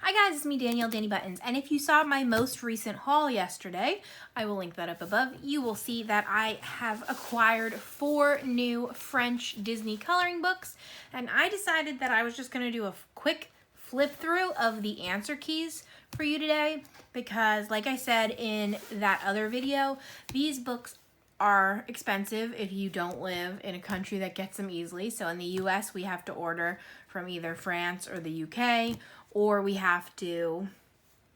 Hi guys, it's me Danielle, Danibuttons, and if you saw my most recent haul yesterday, I will link that up above, you will see that I have acquired 4 new French Disney coloring books, and I decided that I was just going to do a quick flip through of the answer keys for you today, because like I said in that other video, these books are expensive if you don't live in a country that gets them easily. So in the US, we have to order from either France or the UK, or we have to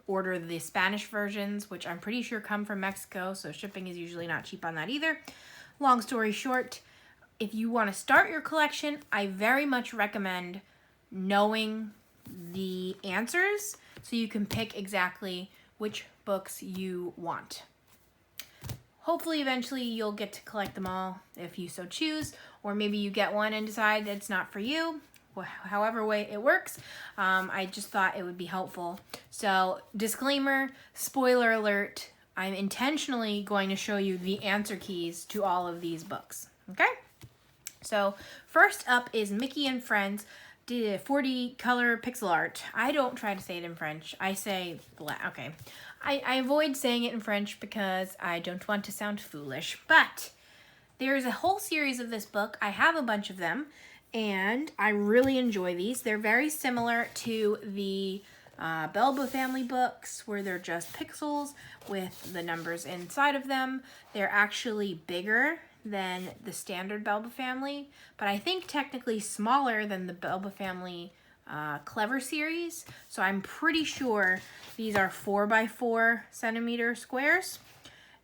order the Spanish versions, which I'm pretty sure come from Mexico, so shipping is usually not cheap on that either. Long story short, if you want to start your collection, I very much recommend knowing the answers so you can pick exactly which books you want. Hopefully, eventually, you'll get to collect them all if you so choose, or maybe you get one and decide that it's not for you. However way it works, I just thought it would be helpful. So, disclaimer, spoiler alert, I'm intentionally going to show you the answer keys to all of these books, okay? So, first up is Mickey and Friends, 40 color pixel art. I don't try to say it in French. I say, okay. I avoid saying it in French because I don't want to sound foolish, but there's a whole series of this book. I have a bunch of them, and I really enjoy these. They're very similar to the Belba family books, where they're just pixels with the numbers inside of them. They're actually bigger than the standard Belba family, but I think technically smaller than the Belba family Clever series. So I'm pretty sure these are 4x4 centimeter squares,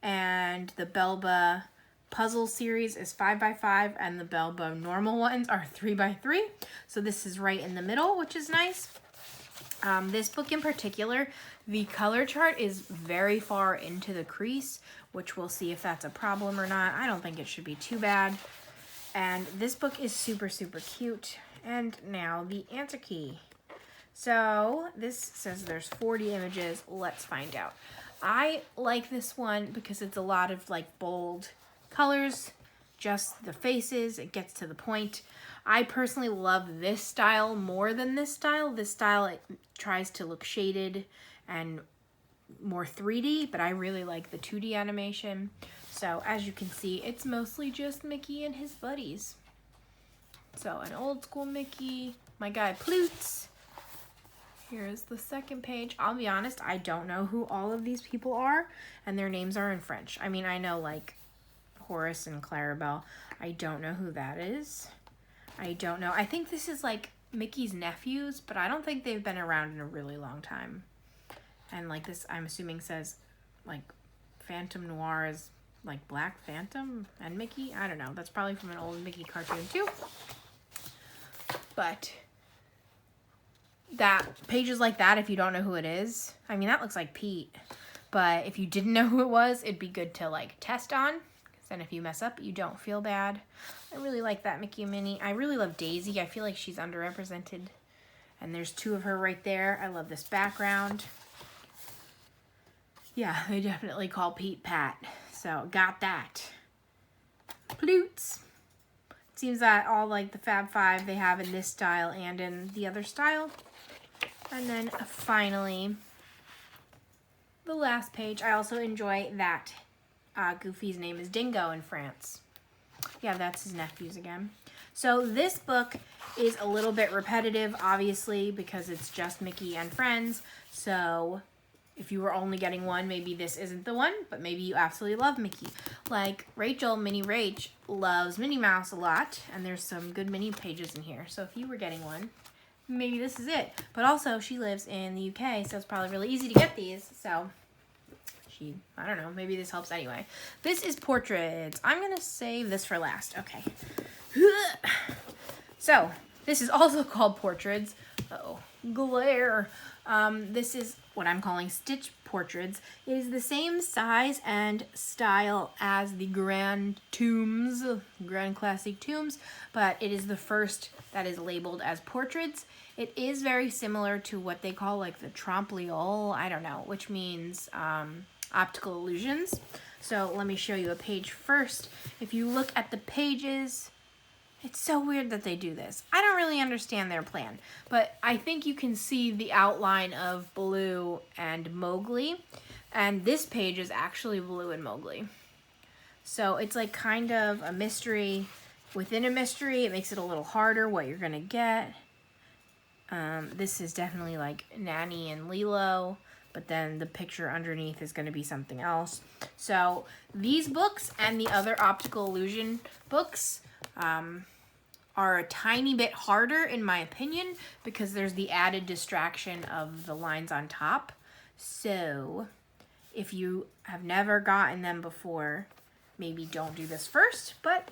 and the Belba Puzzle series is 5x5, and the Belba normal ones are 3x3. So this is right in the middle, which is nice. This book in particular, the color chart is very far into the crease, which we'll see if that's a problem or not. I don't think it should be too bad. And this book is super, super cute. And now the answer key. So this says there's 40 images. Let's find out. I like this one because it's a lot of like bold colors, just the faces. It gets to the point. I personally love this style more than this style. This style, it tries to look shaded and more 3D, but I really like the 2D animation. So as you can see, it's mostly just Mickey and his buddies. So an old school Mickey, my guy Ploots. Here's the second page. I'll be honest, I don't know who all of these people are, and their names are in French. I mean, I know like Horace and Clarabelle. I don't know who that is. I don't know. I think this is like Mickey's nephews, but I don't think they've been around in a really long time. And like this, I'm assuming says like Phantom Noir is like Black Phantom and Mickey. I don't know. That's probably from an old Mickey cartoon too. But that pages like that, if you don't know who it is, I mean, that looks like Pete. But if you didn't know who it was, it'd be good to like test on. Because then if you mess up, you don't feel bad. I really like that Mickey and Minnie. I really love Daisy. I feel like she's underrepresented. And there's 2 of her right there. I love this background. Yeah, they definitely call Pete Pat. So, got that. Ploots. It seems that all like the Fab Five they have in this style and in the other style. And then finally, the last page. I also enjoy that Goofy's name is Dingo in France. Yeah, that's his nephews again. So this book is a little bit repetitive, obviously, because it's just Mickey and Friends. So if you were only getting one, maybe this isn't the one, but maybe you absolutely love Mickey. Like Rachel, Minnie Rach, loves Minnie Mouse a lot, and there's some good Minnie pages in here. So if you were getting one, maybe this is it. But also, she lives in the UK, so it's probably really easy to get these. So I don't know, maybe this helps anyway. This is Portraits. I'm going to save this for last. Okay. So, this is also called Portraits. Uh-oh, glare. This is what I'm calling Stitch Portraits. It is the same size and style as the Grand Classic Tombs, but it is the first that is labeled as Portraits. It is very similar to what they call like the trompe-l'oeil, I don't know, which means optical illusions. So let me show you a page first. If you look at the pages, It's so weird that they do this. I don't really understand their plan, but I think you can see the outline of Baloo and Mowgli, and this page is actually Baloo and Mowgli. So it's like kind of a mystery within a mystery. It makes it a little harder what you're gonna get. This is definitely like Nanny and Lilo, but then the picture underneath is going to be something else. So these books and the other optical illusion books are a tiny bit harder in my opinion because there's the added distraction of the lines on top. So if you have never gotten them before, maybe don't do this first, but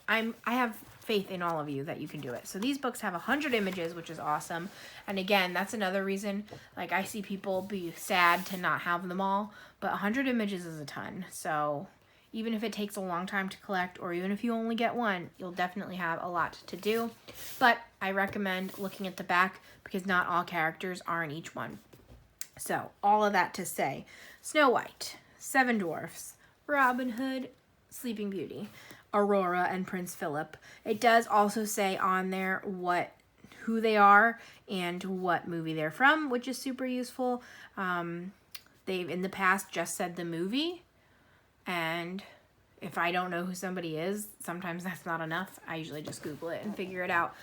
I have faith in all of you that you can do it. So these books have 100 images, which is awesome. And again, that's another reason, like I see people be sad to not have them all, but 100 images is a ton. So even if it takes a long time to collect, or even if you only get one, you'll definitely have a lot to do. But I recommend looking at the back because not all characters are in each one. So all of that to say, Snow White, Seven Dwarfs, Robin Hood, Sleeping Beauty, Aurora, and Prince Philip. It does also say on there who they are and what movie they're from, which is super useful. They've in the past just said the movie, and if I don't know who somebody is, sometimes that's not enough. I usually just Google it and figure it out.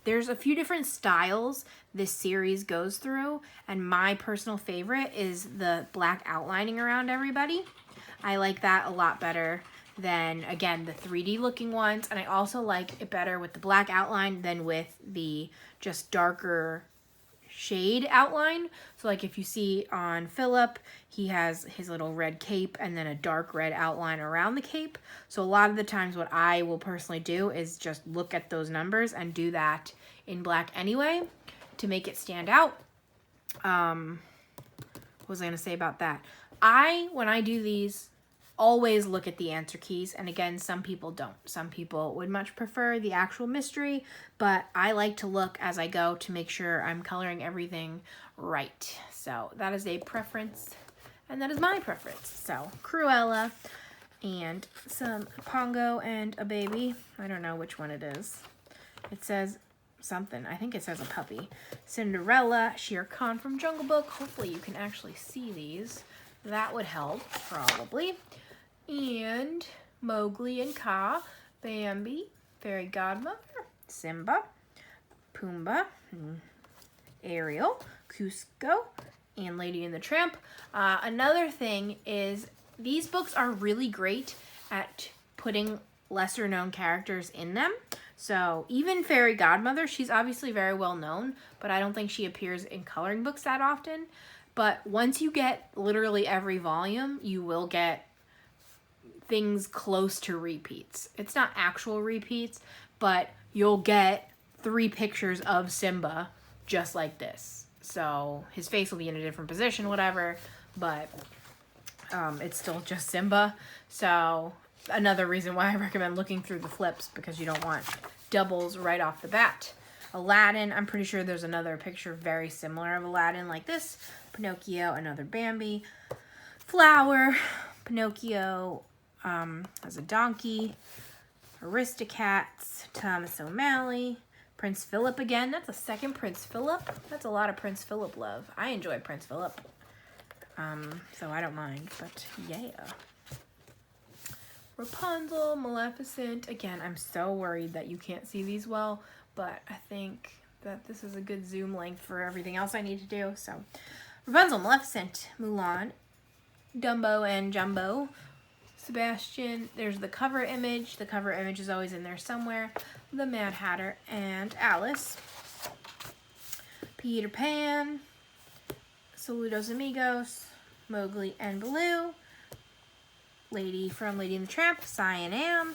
There's a few different styles this series goes through, and my personal favorite is the black outlining around everybody. I like that a lot better than, again, the 3D looking ones. And I also like it better with the black outline than with the just darker shade outline. So like if you see on Philip, he has his little red cape and then a dark red outline around the cape. So a lot of the times what I will personally do is just look at those numbers and do that in black anyway to make it stand out. What was I going to say about that? When I do these, always look at the answer keys. And again, some people don't. Some people would much prefer the actual mystery, but I like to look as I go to make sure I'm coloring everything right. So that is a preference, and that is my preference. So Cruella and some Pongo and a baby. I don't know which one it is. It says something. I think it says a puppy. Cinderella, Shere Khan from Jungle Book. Hopefully you can actually see these. That would help, probably. And Mowgli and Kaa, Bambi, Fairy Godmother, Simba, Pumbaa, Ariel, Cusco, and Lady and the Tramp. Another thing is these books are really great at putting lesser known characters in them. So even Fairy Godmother, she's obviously very well known, but I don't think she appears in coloring books that often. But once you get literally every volume, you will get things close to repeats. It's not actual repeats, but you'll get 3 pictures of Simba just like this. So his face will be in a different position, whatever, but it's still just Simba. So another reason why I recommend looking through the flips, because you don't want doubles right off the bat. Aladdin, I'm pretty sure there's another picture very similar of Aladdin like this. Pinocchio, another Bambi. Flower, Pinocchio as a donkey. Aristocats, Thomas O'Malley. Prince Philip again. That's a second Prince Philip. That's a lot of Prince Philip love. I enjoy Prince Philip. So I don't mind, but yeah. Rapunzel, Maleficent. Again, I'm so worried that you can't see these well, but I think that this is a good zoom length for everything else I need to do. So Rapunzel, Maleficent, Mulan, Dumbo and Jumbo, Sebastian. There's the cover image. The cover image is always in there somewhere. The Mad Hatter and Alice. Peter Pan, Saludos Amigos, Mowgli and Baloo. Lady from Lady and the Tramp, Cyan Am,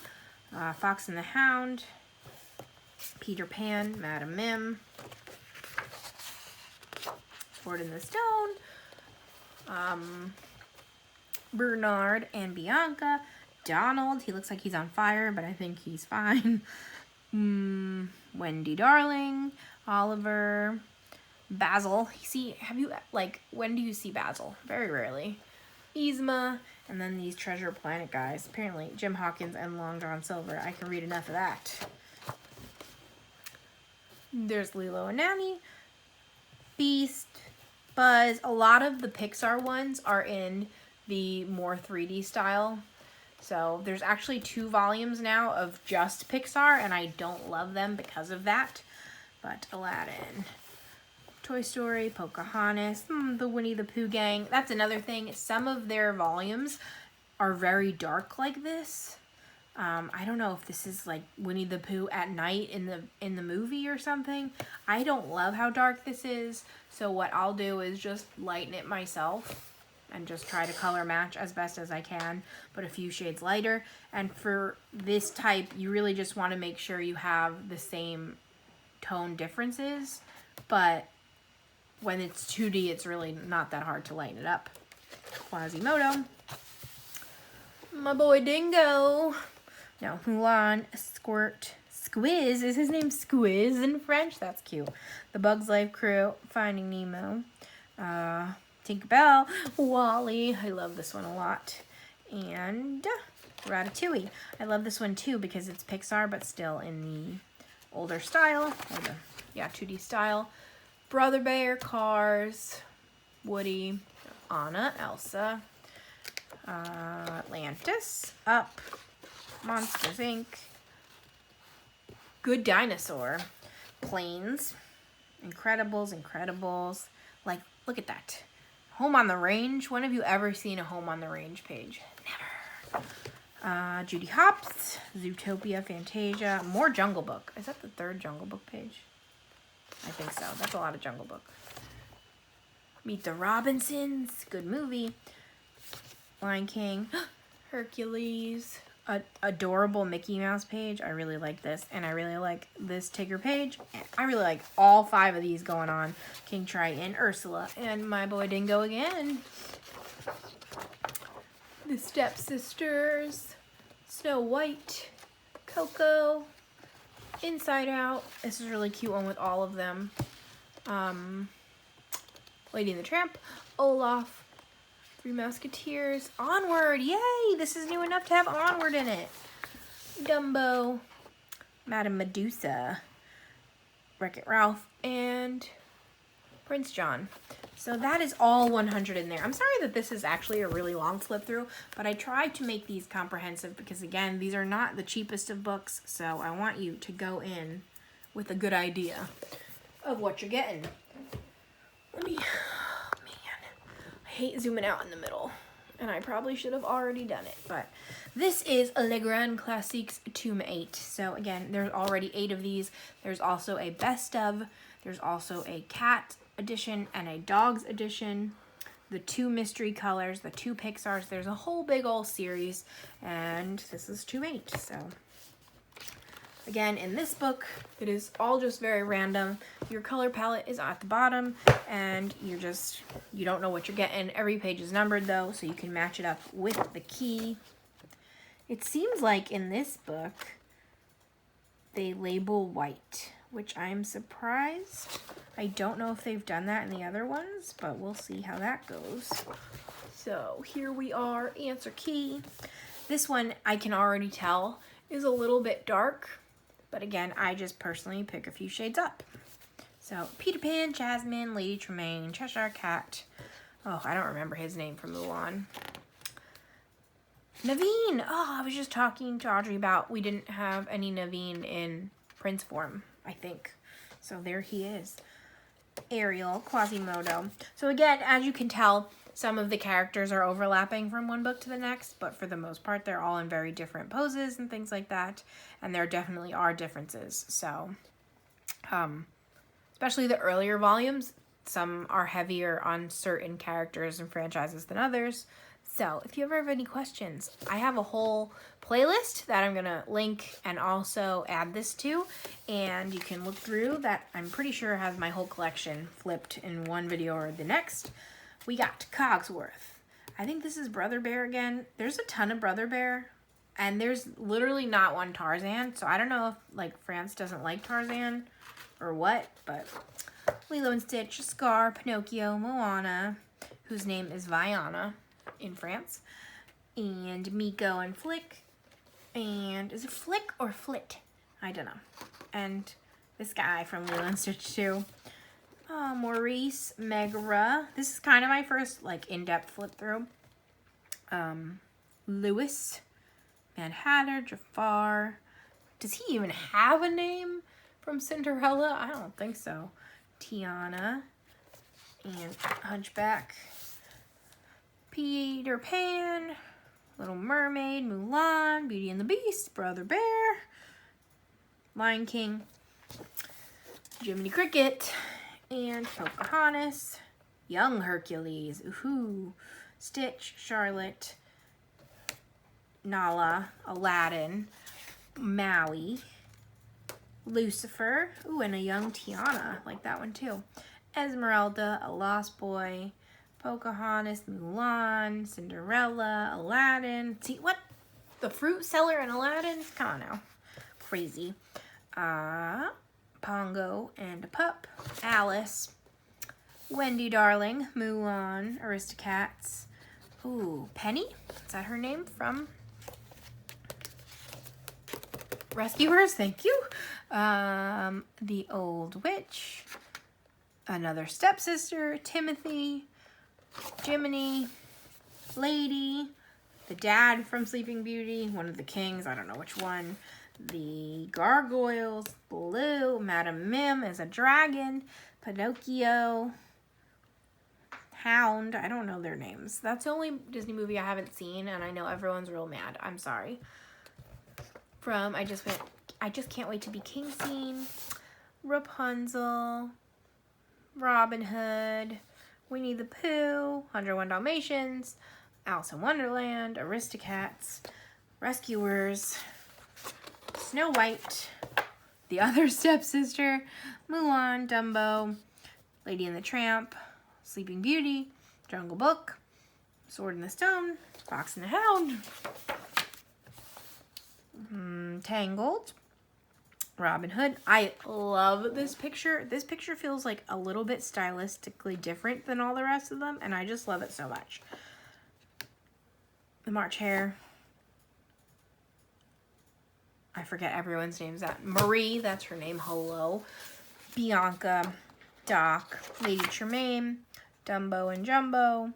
Fox and the Hound, Peter Pan, Madam Mim, Sword in the Stone, Bernard and Bianca, Donald, he looks like he's on fire, but I think he's fine, Wendy Darling, Oliver, Basil. See, when do you see Basil? Very rarely. Yzma And then these Treasure Planet guys. Apparently, Jim Hawkins and Long John Silver. I can read enough of that. There's Lilo and Nanny, Beast, Buzz. A lot of the Pixar ones are in the more 3D style. So there's actually 2 volumes now of just Pixar, and I don't love them because of that. But Aladdin, Toy Story, Pocahontas, the Winnie the Pooh gang. That's another thing. Some of their volumes are very dark like this. I don't know if this is like Winnie the Pooh at night in the movie or something. I don't love how dark this is, so what I'll do is just lighten it myself and just try to color match as best as I can, but a few shades lighter. And for this type, you really just want to make sure you have the same tone differences, but when it's 2D, it's really not that hard to lighten it up. Quasimodo. My boy Dingo. No, Mulan, Squirt, Squiz. Is his name Squiz in French? That's cute. The Bugs Life Crew, Finding Nemo, Tinkerbell, Wall-E. I love this one a lot. And Ratatouille. I love this one too because it's Pixar, but still in the older style. Or the, 2D style. Brother Bear, Cars, Woody, Anna, Elsa, Atlantis, Up, Monsters, Inc., Good Dinosaur, Planes, Incredibles. Like, look at that. Home on the Range. When have you ever seen a Home on the Range page? Never. Judy Hopps, Zootopia, Fantasia, more Jungle Book. Is that the 3rd Jungle Book page? I think so. That's a lot of Jungle Book. Meet the Robinsons. Good movie. Lion King. Hercules. Adorable Mickey Mouse page. I really like this. And I really like this Tigger page. And I really like all 5 of these going on. King Triton, Ursula, and my boy Dingo again. The Stepsisters. Snow White. Coco. Inside Out. This is a really cute one with all of them. Lady and the Tramp. Olaf. 3 Musketeers. Onward. Yay! This is new enough to have Onward in it. Dumbo. Madame Medusa. Wreck-It Ralph. And Prince John. So that is all 100 in there. I'm sorry that this is actually a really long flip through, but I tried to make these comprehensive because, again, these are not the cheapest of books, so I want you to go in with a good idea of what you're getting. Let me... I hate zooming out in the middle, and I probably should have already done it, but this is Le Grand Classiques Tome 8. So again, there's already 8 of these. There's also a best of, there's also a cat edition and a dogs edition, the 2 mystery colors, the 2 Pixars. There's a whole big old series, and this is Tome 8. So again, in this book, it is all just very random. Your color palette is at the bottom, and you don't know what you're getting. Every page is numbered, though, so you can match it up with the key. It seems like in this book, they label white, which I'm surprised. I don't know if they've done that in the other ones, but we'll see how that goes. So here we are, answer key. This one, I can already tell, is a little bit dark. But again, I just personally pick a few shades up. So, Peter Pan, Jasmine, Lady Tremaine, Cheshire Cat. Oh, I don't remember his name from Mulan. Naveen. Oh, I was just talking to Audrey about we didn't have any Naveen in Prince form, I think. So there he is. Ariel, Quasimodo. So again, as you can tell, some of the characters are overlapping from one book to the next, but for the most part, they're all in very different poses and things like that. And there definitely are differences. So, especially the earlier volumes, some are heavier on certain characters and franchises than others. So, if you ever have any questions, I have a whole playlist that I'm going to link and also add this to. And you can look through that. I'm pretty sure has my whole collection flipped in one video or the next. We got Cogsworth. I think this is Brother Bear again. There's a ton of Brother Bear, and there's literally not one Tarzan. So I don't know if like France doesn't like Tarzan or what, but Lilo and Stitch, Scar, Pinocchio, Moana, whose name is Vaiana in France, and Miko and Flick. And is it Flick or Flit? I don't know. And this guy from Lilo and Stitch too. Maurice, Megra. This is kind of my first like in-depth flip through. Lewis, Mad Hatter, Jafar. Does he even have a name from Cinderella? I don't think so. Tiana and Hunchback. Peter Pan, Little Mermaid, Mulan, Beauty and the Beast, Brother Bear, Lion King, Jiminy Cricket, and Pocahontas, Young Hercules, ooh, Stitch, Charlotte, Nala, Aladdin, Maui, Lucifer, ooh, and a young Tiana, like that one too, Esmeralda, A Lost Boy, Pocahontas, Mulan, Cinderella, Aladdin. See, what? The fruit seller in Aladdin? Come on now. Crazy. Pongo and a Pup, Alice, Wendy Darling, Mulan, Aristocats. Ooh, Penny? Is that her name from Rescuers? Thank you. The Old Witch, Another Stepsister, Timothy, Jiminy, Lady, the dad from Sleeping Beauty, one of the kings, I don't know which one, the Gargoyles, Blue, Madame Mim as a dragon, Pinocchio, Hound, I don't know their names. That's the only Disney movie I haven't seen, and I know everyone's real mad. I'm sorry. I Just Can't Wait to Be King scene, Rapunzel, Robin Hood, Winnie the Pooh, 101 Dalmatians, Alice in Wonderland, Aristocats, Rescuers, Snow White, The Other Stepsister, Mulan, Dumbo, Lady and the Tramp, Sleeping Beauty, Jungle Book, Sword in the Stone, Fox and the Hound, Tangled, Robin Hood. I love this picture. This picture feels like a little bit stylistically different than all the rest of them, and I just love it so much. The March Hare. I forget everyone's names. Marie, that's her name. Hello. Bianca, Doc, Lady Tremaine, Dumbo and Jumbo,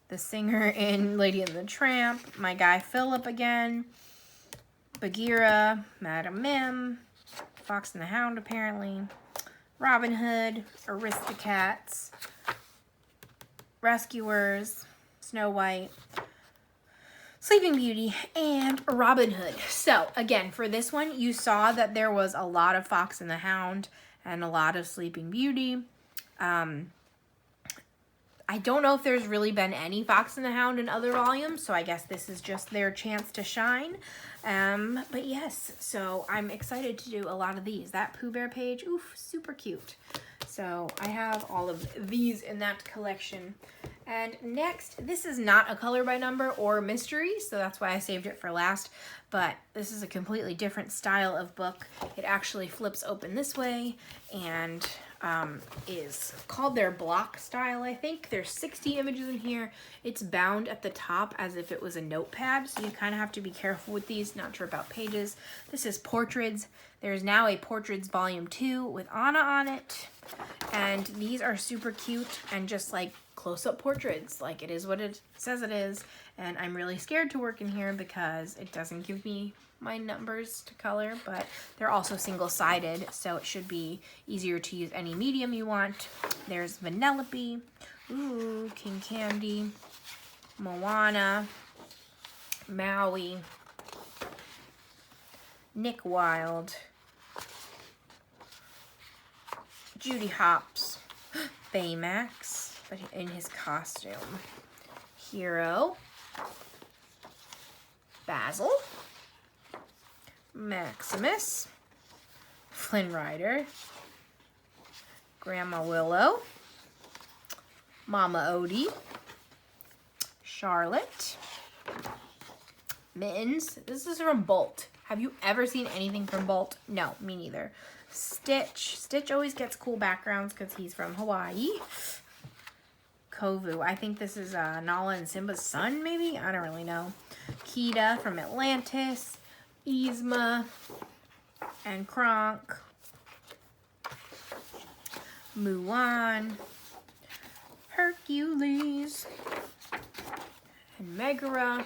the singer in Lady and the Tramp, my guy Philip again, Bagheera, Madame Mim, Fox and the Hound apparently, Robin Hood, Aristocats, Rescuers, Snow White, Sleeping Beauty, and Robin Hood. So again, for this one, you saw that there was a lot of Fox and the Hound and a lot of Sleeping Beauty. I don't know if there's really been any Fox and the Hound in other volumes, so I guess this is just their chance to shine. But yes, so I'm excited to do a lot of these. That Pooh Bear page, oof, super cute. So I have all of these in that collection. And next, this is not a color by number or mystery, so that's why I saved it for last. But this is a completely different style of book. It actually flips open this way and is called their block style, I think. There's 60 images in here. It's bound at the top as if it was a notepad, so you kind of have to be careful with these. Not sure about pages. This is Portraits. There's now a Portraits Volume 2 with Anna on it. And these are super cute and just like close-up portraits. Like, it is what it says it is. And I'm really scared to work in here because it doesn't give me my numbers to color, but they're also single-sided, so it should be easier to use any medium you want. There's Vanellope, ooh, King Candy, Moana, Maui, Nick Wilde, Judy Hopps, Baymax, but in his costume, Hero, Basil, Maximus, Flynn Rider, Grandma Willow, Mama Odie, Charlotte, Mittens. This is from Bolt. Have you ever seen anything from Bolt? No, me neither. Stitch. Stitch always gets cool backgrounds because he's from Hawaii. Kovu. I think this is Nala and Simba's son, maybe? I don't really know. Kita from Atlantis. Yzma and Kronk. Mulan. Hercules. And Megara.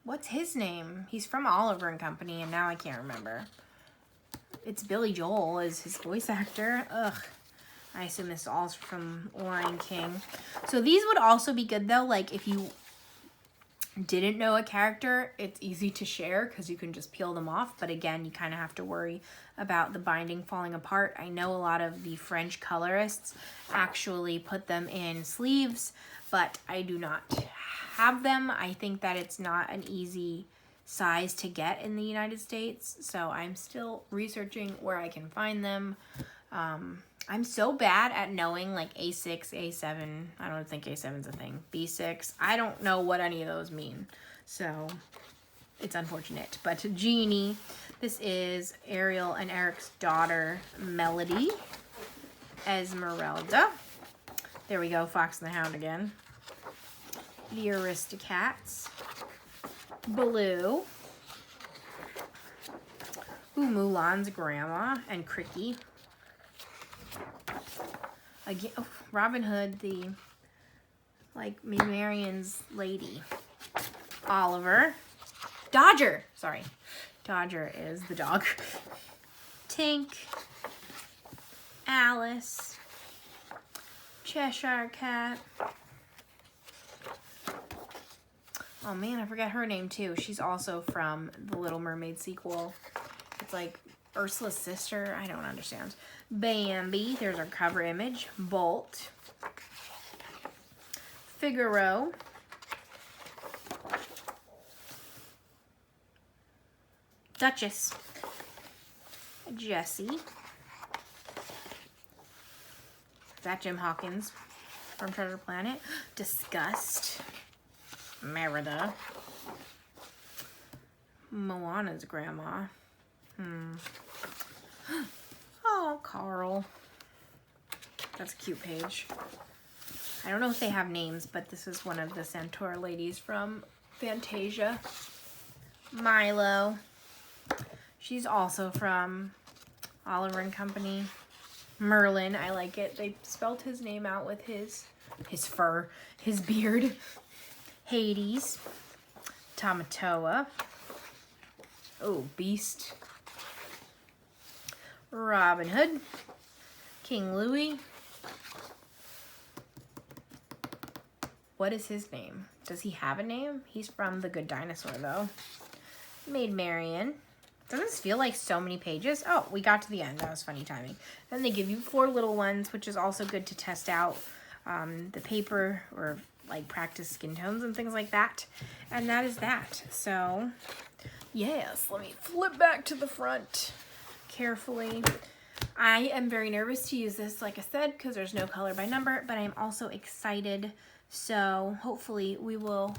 What's his name? He's from Oliver and Company, and now I can't remember. It's Billy Joel as his voice actor. Ugh. I assume this is all from Lion King. So these would also be good, though. Like, if you didn't know a character, it's easy to share because you can just peel them off. But again, you kind of have to worry about the binding falling apart. I know a lot of the French colorists actually put them in sleeves, but I do not have them. I think that it's not an easy size to get in the United States, so I'm still researching where I can find them. I'm so bad at knowing like A6, A7. I don't think A7's a thing. B6. I don't know what any of those mean, so it's unfortunate. But Genie, this is Ariel and Eric's daughter, Melody. Esmeralda. There we go, Fox and the Hound again. The Aristocats. Blue. Ooh, Mulan's grandma and Cricky. Again, oh, Robin Hood, the, like, Marion's lady. Oliver. Dodger! Sorry. Dodger is the dog. Tink. Alice. Cheshire Cat. Oh man, I forgot her name too. She's also from the Little Mermaid sequel. It's like Ursula's sister. I don't understand. Bambi. There's our cover image. Bolt. Figaro. Duchess. Jessie. Is that Jim Hawkins from Treasure Planet? Disgust. Merida. Moana's grandma. Oh, Carl. That's a cute page. I don't know if they have names, but this is one of the Centaur ladies from Fantasia. Milo. She's also from Oliver and Company. Merlin, I like it. They spelled his name out with his fur, his beard. Hades. Tamatoa. Oh, Beast. Robin Hood. King Louis. What is his name? Does he have a name? He's from The Good Dinosaur, though. Maid Marian. Doesn't this feel like so many pages? Oh, we got to the end. That was funny timing. Then they give you 4 little ones, which is also good to test out the paper or like practice skin tones and things like that. And that is that. So, yes, let me flip back to the front carefully. I am very nervous to use this, like I said, because there's no color by number, but I'm also excited. So hopefully we will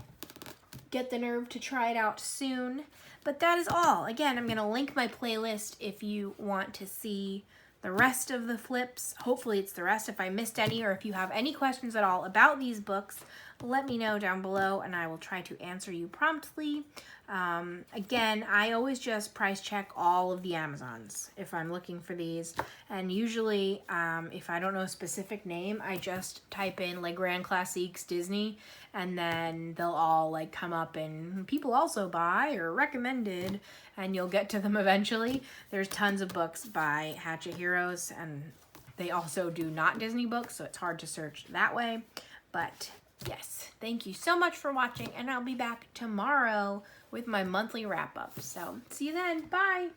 get the nerve to try it out soon. But that is all. Again, I'm going to link my playlist if you want to see the rest of the flips. Hopefully it's the rest. If I missed any or if you have any questions at all about these books, let me know down below and I will try to answer you promptly. Again, I always just price check all of the Amazons if I'm looking for these. And usually, if I don't know a specific name, I just type in like Grand Classiques Disney and then they'll all like come up and people also buy or recommended and you'll get to them eventually. There's tons of books by Hatchet Heroes and they also do not Disney books, so it's hard to search that way. But yes, thank you so much for watching and I'll be back tomorrow with my monthly wrap-up. So, see you then. Bye!